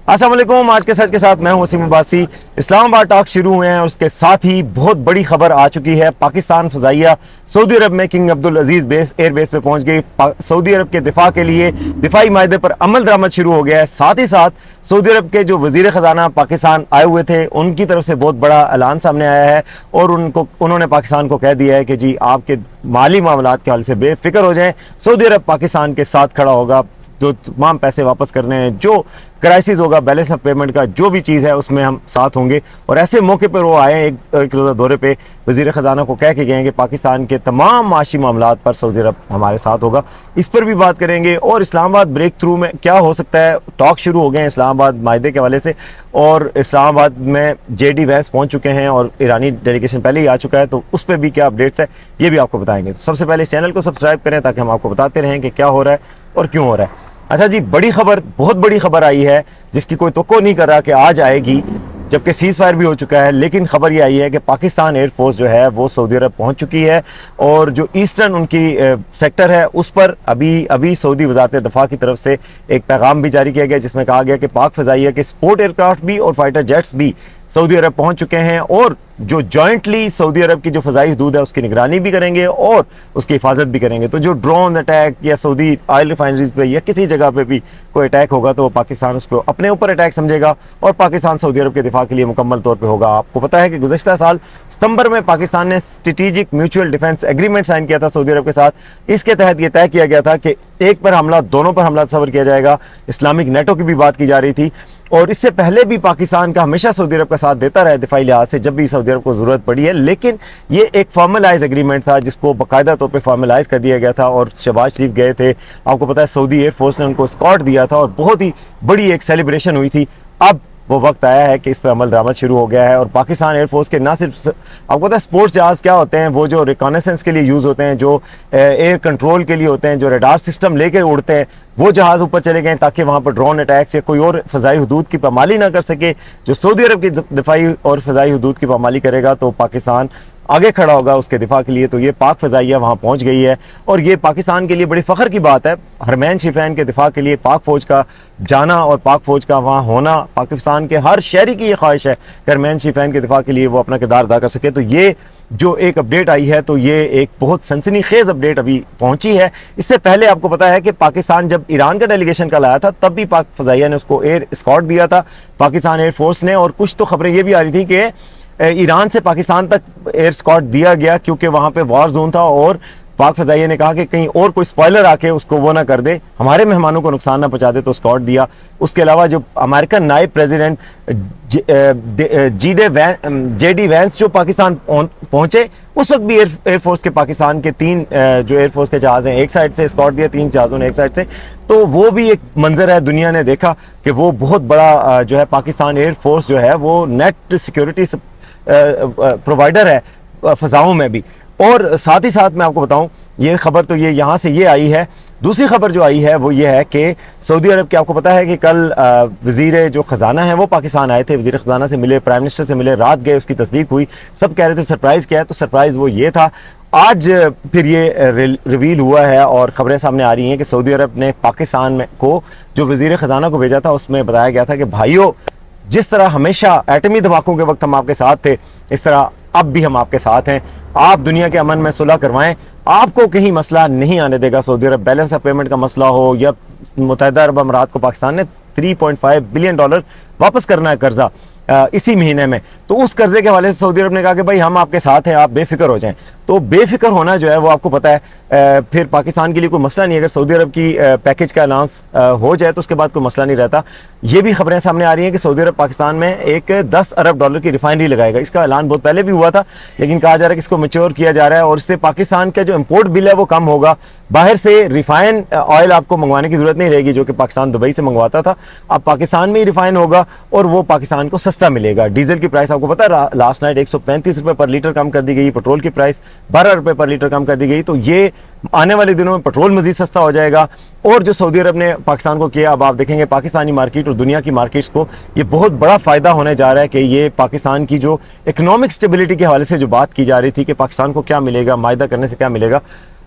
अस्सलाम वालेकुम। आज के सच के साथ मैं हूं वसीम अब्बासी। इस्लामाबाद टॉक शुरू हुए हैं और उसके साथ ही बहुत बड़ी खबर आ चुकी है। पाकिस्तान फ़ज़ाइया सऊदी अरब में किंग अब्दुल अजीज़ एयर बेस पे पहुंच गई। सऊदी अरब के दिफा के लिए दिफाई मायदे पर अमल दरामद शुरू हो गया है। साथ ही साथ सऊदी अरब के जो वज़ीर ख़जाना पाकिस्तान आए हुए थे उनकी तरफ से बहुत बड़ा ऐलान सामने आया है और उन्होंने पाकिस्तान को कह दिया है कि जी आपके माली मामलात के हल से बेफिक्र हो जाएँ। सऊदी अरब पाकिस्तान के साथ खड़ा होगा। जो तमाम पैसे वापस करने हैं, जो क्राइसिस होगा, बैलेंस ऑफ पेमेंट का जो भी चीज़ है उसमें हम साथ होंगे। और ऐसे मौके पर वो आए हैं एक रोज़ा दौरे पे, वज़ीर ख़जाना को कह के गए हैं कि पाकिस्तान के तमाम माशी मामलात पर सऊदी अरब हमारे साथ होगा। इस पर भी बात करेंगे। और इस्लामाबाद ब्रेक थ्रू में क्या हो सकता है, टॉक शुरू हो गए हैं इस्लामाबाद मायदे के हवाले से और इस्लामाबाद में JD वैंस पहुँच चुके हैं और ईरानी डेलीगेशन पहले ही आ चुका है, तो उस पर भी क्या अपडेट्स है ये भी आपको बताएंगे। तो सबसे पहले इस चैनल को सब्सक्राइब करें ताकि हम आपको बताते रहें कि क्या हो रहा है और क्यों हो रहा है। अच्छा जी, बड़ी खबर, बहुत बड़ी खबर आई है जिसकी कोई तवक्को नहीं कर रहा कि आज आएगी, जबकि सीज़ फायर भी हो चुका है। लेकिन खबर ये आई है कि पाकिस्तान एयरफोर्स जो है वो सऊदी अरब पहुंच चुकी है और जो ईस्टर्न उनकी सेक्टर है उस पर अभी सऊदी वज़ारत दफ़ा की तरफ से एक पैगाम भी जारी किया गया जिसमें कहा गया कि पाक फ़ज़ाइया के स्पोर्ट एयरक्राफ्ट भी और फाइटर जेट्स भी सऊदी अरब पहुंच चुके हैं और जो जॉइंटली सऊदी अरब की जो फ़ज़ाई हदूद है उसकी निगरानी भी करेंगे और उसकी हिफाजत भी करेंगे। तो जो ड्रोन अटैक या सऊदी ऑयल रिफाइनरीज पे या किसी जगह पे भी कोई अटैक होगा तो पाकिस्तान उसको अपने ऊपर अटैक समझेगा और पाकिस्तान सऊदी अरब के दिफा के लिए मुकम्मल तौर पर होगा। आपको पता है कि गुज़श्ता साल सितंबर में पाकिस्तान ने strategic mutual defence agreement sign किया था सऊदी अरब के साथ। इसके तहत यह तय किया गया था कि एक पर हमला, दोनों पर हमला तस्वर किया जाएगा। इस्लामिक नेटो की भी बात की जा रही थी और इससे पहले भी पाकिस्तान का हमेशा सऊदी अरब का साथ देता रहा दिफाई लिहाज से जब भी सऊदी अरब को ज़रूरत पड़ी है। लेकिन ये एक फॉर्मलाइज एग्रीमेंट था जिसको बाकायदा तौर पे फॉर्मलाइज कर दिया गया था और शहबाज शरीफ गए थे। आपको पता है सऊदी एयरफोर्स ने उनको स्कॉट दिया था और बहुत ही बड़ी एक सेलिब्रेशन हुई थी। अब वो वक्त आया है कि इस पर अमल दरामद शुरू हो गया है और पाकिस्तान एयरफोर्स के ना सिर्फ, आपको पता है स्पोर्ट्स जहाज़ क्या होते हैं, वो जो रिकॉनेसेंस के लिए यूज़ होते हैं, जो एयर कंट्रोल के लिए होते हैं, जो रडार सिस्टम लेके उड़ते हैं, वो जहाज़ ऊपर चले गए ताकि वहाँ पर ड्रोन अटैक्स या कोई और फ़ज़ाई हदूद की पामाली ना कर सके। जो सऊदी अरब की दिफाई और फ़ज़ाई हदूद की पामाली करेगा तो पाकिस्तान आगे खड़ा होगा उसके दिफा के लिए। तो ये पाक फ़ज़ाइया वहाँ पहुँच गई है और ये पाकिस्तान के लिए बड़ी फ़ख्र की बात है। हरमैन शिफैन के दिफा के लिए पाक फ़ौज का जाना और पाक फ़ौज का वहाँ होना, पाकिस्तान के हर शहरी की ये ख्वाहिश है कि हरमैन शिफैन के दिफा के लिए वो अपना किरदार अदा कर सके। तो ये जो एक अपडेट आई है तो ये एक बहुत सनसनीखेज अपडेट अभी पहुंची है। इससे पहले आपको पता है कि पाकिस्तान जब ईरान का डेलीगेशन कल आया था तब भी पाक फ़ज़ाइया ने उसको एयर एस्कॉर्ट दिया था पाकिस्तान एयरफोर्स ने। और कुछ तो खबरें ये भी आ रही थी कि ईरान से पाकिस्तान तक एयर एस्कॉर्ट दिया गया क्योंकि वहाँ पे वॉर जोन था और पाक फ़ज़ाइया ने कहा कि कहीं और कोई स्पॉइलर आके उसको वो ना कर दे, हमारे मेहमानों को नुकसान ना पहुँचा दे, तो स्कॉट दिया। उसके अलावा जो अमेरिकन नायब प्रेसिडेंट JD वैंस जो पाकिस्तान पहुँचे उस वक्त भी एयरफोर्स के पाकिस्तान के 3 जो एयरफोर्स के जहाज़ हैं एक साइड से स्कॉट दिया, 3 जहाज़ों ने एक साइड से। तो वो भी एक मंजर है, दुनिया ने देखा कि वो बहुत बड़ा जो है पाकिस्तान एयरफोर्स जो है वो नेट सिक्योरिटी प्रोवाइडर है फ़ज़ाओं में भी। और साथ ही साथ मैं आपको बताऊं, ये खबर तो ये यहाँ से ये आई है। दूसरी खबर जो आई है वो ये है कि सऊदी अरब के, आपको पता है कि कल वज़ीर जो ख़जाना है वो पाकिस्तान आए थे, वज़ीर ख़जाना से मिले, प्राइम मिनिस्टर से मिले, रात गए, उसकी तस्दीक हुई। सब कह रहे थे सरप्राइज़ क्या है, तो सरप्राइज़ वो ये था। आज फिर ये रिवील हुआ है और ख़बरें सामने आ रही हैं कि सऊदी अरब ने पाकिस्तान में को जो वज़ीर ख़जाना को भेजा था उसमें बताया गया था कि भाइयों, जिस तरह हमेशा एटमी धमाकों के वक्त हम आपके साथ थे इस तरह अब भी हम आपके साथ हैं। आप दुनिया के अमन में सुलह करवाएं, आपको कहीं मसला नहीं आने देगा Saudi Arab. Balance of payment का मसला हो या मुत्तहिदा अरब अमारात को पाकिस्तान ने $3.5 बिलियन वापस करना है कर्जा इसी महीने में, तो उस कर्जे के हवाले से सऊदी अरब ने कहा कि भाई हम आपके साथ हैं, आप बेफिक्र हो जाएं। तो बेफिक्र होना जो है वो आपको पता है फिर पाकिस्तान के लिए कोई मसला नहीं। अगर सऊदी अरब की पैकेज का अनाउंस हो जाए तो उसके बाद कोई मसला नहीं रहता। ये भी खबरें सामने आ रही हैं कि सऊदी अरब पाकिस्तान में एक $10 अरब की रिफाइनरी लगाएगा। इसका ऐलान बहुत पहले भी हुआ था लेकिन कहा जा रहा है कि इसको मैच्योर किया जा रहा है और इससे पाकिस्तान का जो इम्पोर्ट बिल है वो कम होगा। बाहर से रिफाइन ऑयल आपको मंगवाने की जरूरत नहीं रहेगी जो कि पाकिस्तान दुबई से मंगवाता था, अब पाकिस्तान में ही रिफाइन होगा और वो पाकिस्तान को सस्ता मिलेगा। डीजल की प्राइस आपको पता है लास्ट नाइट 135 रुपये पर लीटर कम कर दी गई, पेट्रोल की प्राइस 12 रुपये पर लीटर कम कर दी गई। तो ये आने वाले दिनों में पेट्रोल मजीद सस्ता हो जाएगा। और जो सऊदी अरब ने पाकिस्तान को किया, अब आप देखेंगे पाकिस्तानी मार्केट और दुनिया की मार्केट्स को ये बहुत बड़ा फ़ायदा होने जा रहा है कि ये पाकिस्तान की जो इकोनॉमिक स्टेबिलिटी के हवाले से जो बात की जा रही थी कि पाकिस्तान को क्या मिलेगा, मायदा करने से क्या मिलेगा,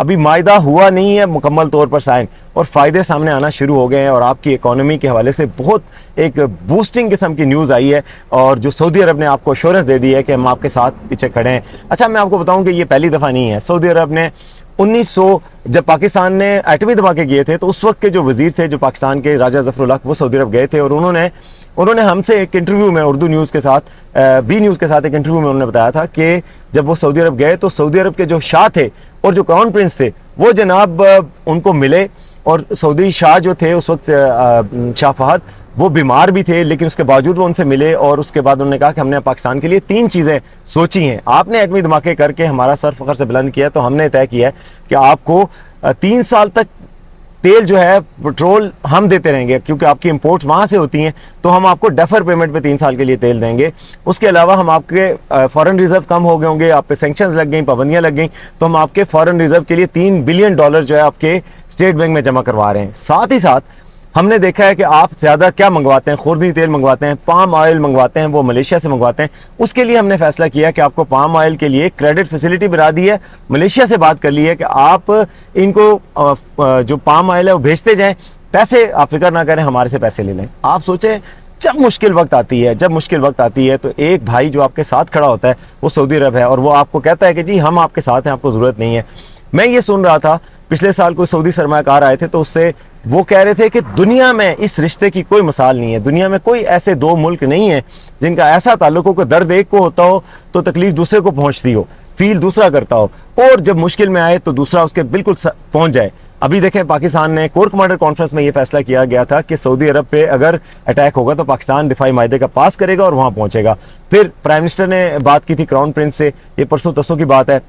अभी मायदा हुआ नहीं है मुकम्मल तौर पर साइन, और फ़ायदे सामने आना शुरू हो गए हैं और आपकी इकोनॉमी के हवाले से बहुत एक बूस्टिंग किस्म की न्यूज़ आई है और जो सऊदी अरब ने आपको अश्योरेंस दे दी है कि हम आपके साथ पीछे खड़े हैं। अच्छा, मैं आपको बताऊं कि ये पहली दफ़ा नहीं है। सऊदी अरब ने 1900 जब पाकिस्तान ने एटमी धमाके किए थे तो उस वक्त के जो वजीर थे, जो पाकिस्तान के राजा ज़फ़रुल हक, वो सऊदी अरब गए थे और उन्होंने हमसे एक इंटरव्यू में उर्दू न्यूज़ के साथ, वी न्यूज़ के साथ एक इंटरव्यू में उन्होंने बताया था कि जब वो सऊदी अरब गए तो सऊदी अरब के जो शाह थे और जो क्राउन प्रिंस थे वो जनाब उनको मिले, और सऊदी शाह जो थे उस वक्त शाह फहद, वो बीमार भी थे, लेकिन उसके बावजूद वो उनसे मिले और उसके बाद उन्होंने कहा कि हमने पाकिस्तान के लिए 3 चीज़ें सोची हैं। आपने एटमी धमाके करके हमारा सर फखर से बुलंद किया, तो हमने तय किया है कि आपको 3 साल तक तेल जो है, पेट्रोल हम देते रहेंगे, क्योंकि आपकी इंपोर्ट्स वहाँ से होती हैं, तो हम आपको डेफर पेमेंट पे 3 साल के लिए तेल देंगे। उसके अलावा हम आपके फॉरेन रिजर्व कम हो गए होंगे, आप पे सैंक्शंस लग गई, पाबंदियाँ लग गई, तो हम आपके फॉरेन रिजर्व के लिए $3 बिलियन जो है आपके स्टेट बैंक में जमा करवा रहे हैं। साथ ही साथ हमने देखा है कि आप ज़्यादा क्या मंगवाते हैं, खुर्दी तेल मंगवाते हैं, पाम ऑयल मंगवाते हैं, वो मलेशिया से मंगवाते हैं। उसके लिए हमने फैसला किया कि आपको पाम ऑयल के लिए क्रेडिट फैसिलिटी बना दी है, मलेशिया से बात कर ली है कि आप इनको जो पाम ऑयल है वो भेजते जाएं, पैसे आप फिक्र ना करें, हमारे से पैसे ले लें। आप सोचें, जब मुश्किल वक्त आती है तो एक भाई जो आपके साथ खड़ा होता है वो सऊदी अरब है, और वो आपको कहता है कि जी हम आपके साथ हैं, आपको ज़रूरत नहीं है। मैं ये सुन रहा था, पिछले साल कोई सऊदी सरमायाकार आए थे तो उससे वो कह रहे थे कि दुनिया में इस रिश्ते की कोई मिसाल नहीं है, दुनिया में कोई ऐसे 2 मुल्क नहीं है जिनका ऐसा ताल्लुक हो कि दर्द एक को होता हो तो तकलीफ दूसरे को पहुंचती हो, फील दूसरा करता हो, और जब मुश्किल में आए तो दूसरा उसके बिल्कुल पहुंच जाए। अभी देखें, पाकिस्तान ने कोर कमांडर कॉन्फ्रेंस में ये फैसला किया गया था कि सऊदी अरब पे अगर अटैक होगा तो पाकिस्तान दिफाई मायदे का पास करेगा और वहाँ पहुँचेगा। फिर प्राइम मिनिस्टर ने बात की थी क्राउन प्रिंस से, ये परसों तरसों की बात है,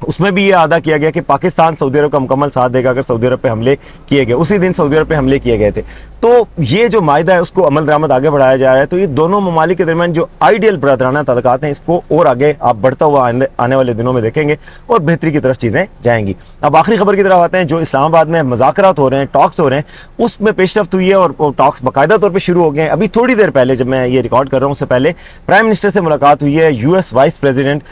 उसमें भी ये अदा किया गया कि पाकिस्तान सऊदी अरब का मुकम्मल साथ देगा अगर सऊदी अरब पे हमले किए गए। उसी दिन सऊदी अरब पे हमले किए गए थे। तो ये जो मायदा है उसको अमल दरामद आगे बढ़ाया जा रहा है। तो ये दोनों ममालिक के दरमियान जो आइडियल बरदराना तल्लुकात हैं, इसको और आगे आप बढ़ता हुआ आने वाले दिनों में देखेंगे और बेहतरी की तरफ चीज़ें जाएंगी। अब आखिरी खबर की तरफ आते हैं। जो इस्लामाबाद में मुज़ाकरात हो रहे हैं, टॉक्स हो रहे हैं, उसमें पेशरफ्त हुई है और टॉक्स बाकायदा तौर पर शुरू हो गए हैं। अभी थोड़ी देर पहले, जब मैं ये रिकॉर्ड कर रहा हूँ, उससे पहले प्राइम मिनिस्टर से मुलाकात हुई है US vice president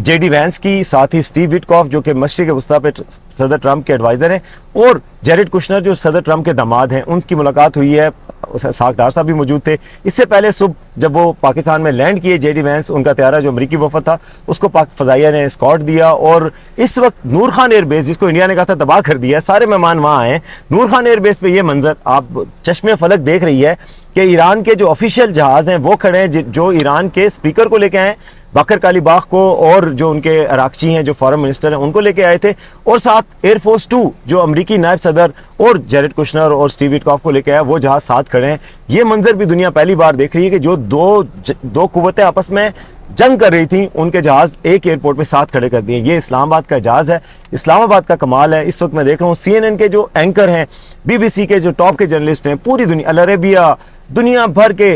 JD Vance की, साथ ही स्टीव विटकॉफ जो कि मशरिक़ वस्ता पे सदर ट्रंप के एडवाइज़र हैं, और जेरेड कुशनर जो सदर ट्रंप के दामाद हैं, उनकी मुलाकात हुई है। साक डार साहब भी मौजूद थे। इससे पहले सुबह जब वो पाकिस्तान में लैंड किए JD वैंस, उनका त्यारा जो अमरीकी वफद था उसको पाक फ़ज़ाइया ने एस्कॉर्ट दिया, और इस वक्त नूर खान एयरबेस, जिसको इंडिया ने कहा था तबाह कर दिया, सारे मेहमान वहाँ आए। नूर खान एयरबेस पे ये मंजर आप चश्मे फलक देख रही है कि ईरान के जो ऑफिशियल जहाज़ हैं वो खड़े हैं, जो ईरान के स्पीकर को लेके आए, बाकर कालीबाग को, और जो उनके अराकची हैं जो फॉरेन मिनिस्टर हैं उनको लेके आए थे, और साथ एयरफोर्स 2 जो अमरीकी नायब सदर और जेरेड कुशनर और स्टीव विटकॉफ को लेके आया, वो जहाज़ साथ खड़े हैं। ये मंजर भी दुनिया पहली बार देख रही है कि जो दो कुव्वतें आपस में जंग कर रही थी, उनके जहाज़ एक एयरपोर्ट पे साथ खड़े कर दिए। ये इस्लामाबाद का जहाज़ है, इस्लामाबाद का कमाल है। इस वक्त मैं देख रहा हूँ CNN के जो एंकर हैं, BBC के जो टॉप के जर्नलिस्ट हैं, पूरी दुनिया, अल अरेबिया, दुनिया भर के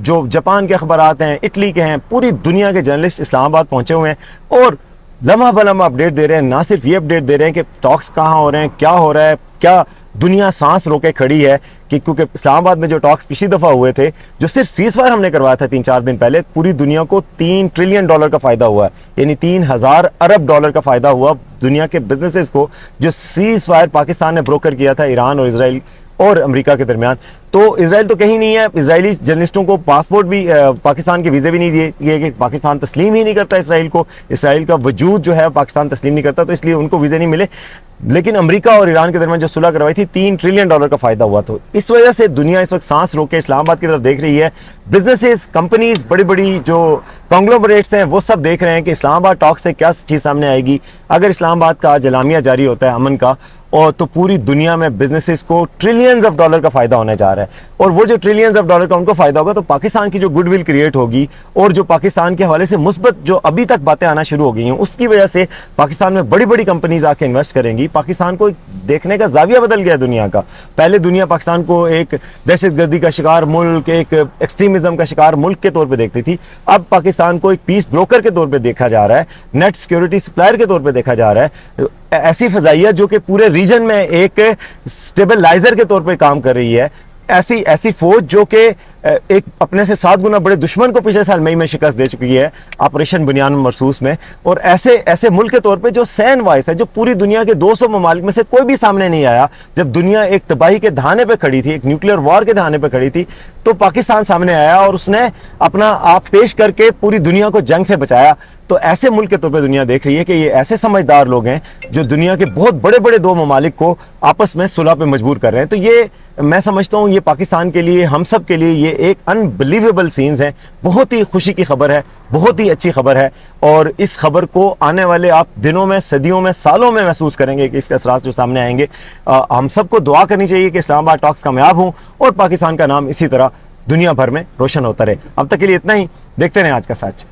जो जापान के अखबारात हैं, इटली के हैं, पूरी दुनिया के जर्नलिस्ट इस्लामाबाद पहुँचे हुए हैं और लम्हा बलम्हा अपडेट दे रहे हैं। ना सिर्फ ये अपडेट दे रहे हैं कि टॉक्स कहाँ हो रहे हैं, क्या हो रहा है, क्या दुनिया सांस रोके खड़ी है, कि क्योंकि इस्लामाबाद में जो टॉक्स पिछली दफ़ा हुए थे, जो सिर्फ सीज़फायर हमने करवाया था 3-4 दिन पहले, पूरी दुनिया को $3 ट्रिलियन का फ़ायदा हुआ है, यानी 3000 अरब डॉलर का फ़ायदा हुआ दुनिया के बिजनेसेस को, जो सीज़फायर पाकिस्तान ने ब्रोकर किया था ईरान और इसराइल और अमेरिका के दरमियान। तो इसराइल तो कहीं नहीं है, इजरायली जर्नलिस्टों को पासपोर्ट भी, पाकिस्तान के वीज़े भी नहीं दिए गए, कि पाकिस्तान तस्लीम ही नहीं करता इसराइल को, इसराइल का वजूद जो है पाकिस्तान तस्लीम नहीं करता, तो इसलिए उनको वीज़े नहीं मिले। लेकिन अमेरिका और ईरान के दरमियान जो सुलह करवाई थी, $3 ट्रिलियन का फ़ायदा हुआ। तो इस वजह से दुनिया इस वक्त सांस रोक के इस्लामाबाद की तरफ देख रही है। बिजनेसेस, कंपनीज, बड़ी बड़ी जो कॉन्ग्लोमरेट्स हैं, वो सब देख रहे हैं कि इस्लामाबाद टॉक से क्या चीज़ सामने आएगी। अगर इस्लामाबाद का जलामिया जारी होता है अमन का, और तो पूरी दुनिया में बिजनेसेस को ट्रिलियंस ऑफ डॉलर का फ़ायदा होने जा रहा है, और वो जो ट्रिलियंस ऑफ डॉलर का उनको फ़ायदा होगा तो पाकिस्तान की जो गुडविल क्रिएट होगी, और जो पाकिस्तान के हवाले से मुस्बत जो अभी तक बातें आना शुरू हो गई हैं, उसकी वजह से पाकिस्तान में बड़ी बड़ी कंपनीज आके इन्वेस्ट करेंगी। पाकिस्तान को देखने का जाविया बदल गया दुनिया का। पहले दुनिया पाकिस्तान को एक दहशतगर्दी का शिकार मुल्क, एक एक्सट्रीमिज्म का शिकार मुल्क के तौर पे देखती थी। अब पाकिस्तान को एक पीस ब्रोकर के तौर पे देखा जा रहा है, नेट सिक्योरिटी सप्लायर के तौर पे देखा जा रहा है। ऐसी फ़ज़ाइया जो कि पूरे रीजन में एक स्टेबलाइजर के तौर पे काम कर रही है, ऐसी ऐसी फौज जो कि एक अपने से 7 गुना बड़े दुश्मन को पिछले साल मई में शिकस्त दे चुकी है ऑपरेशन बुनियान मरसूस में, और ऐसे ऐसे मुल्क के तौर पे जो सैन वाइस है, जो पूरी दुनिया के 200 ममालिक में से कोई भी सामने नहीं आया। जब दुनिया एक तबाही के धाने पे खड़ी थी, एक न्यूक्लियर वॉर के धाने पे खड़ी थी, तो पाकिस्तान सामने आया और उसने अपना आप पेश करके पूरी दुनिया को जंग से बचाया। तो ऐसे मुल्क के तौर पे दुनिया देख रही है कि ये ऐसे समझदार लोग हैं जो दुनिया के बहुत बड़े बड़े 2 ममालिक को आपस में सुलह पे मजबूर कर रहे हैं। तो ये मैं समझता हूँ ये पाकिस्तान के लिए, हम सब के लिए ये एक अनबिलीवेबल सीन्स हैं। बहुत ही खुशी की खबर है, बहुत ही अच्छी खबर है, और इस खबर को आने वाले आप दिनों में, सदियों में, सालों में महसूस करेंगे कि इसके असरात जो सामने आएंगे। हम सबको दुआ करनी चाहिए कि इस्लामाबाद टॉक्स कामयाब हों और पाकिस्तान का नाम इसी तरह दुनिया भर में रोशन होता रहे। अब तक के लिए इतना ही, देखते रहें आज का सच।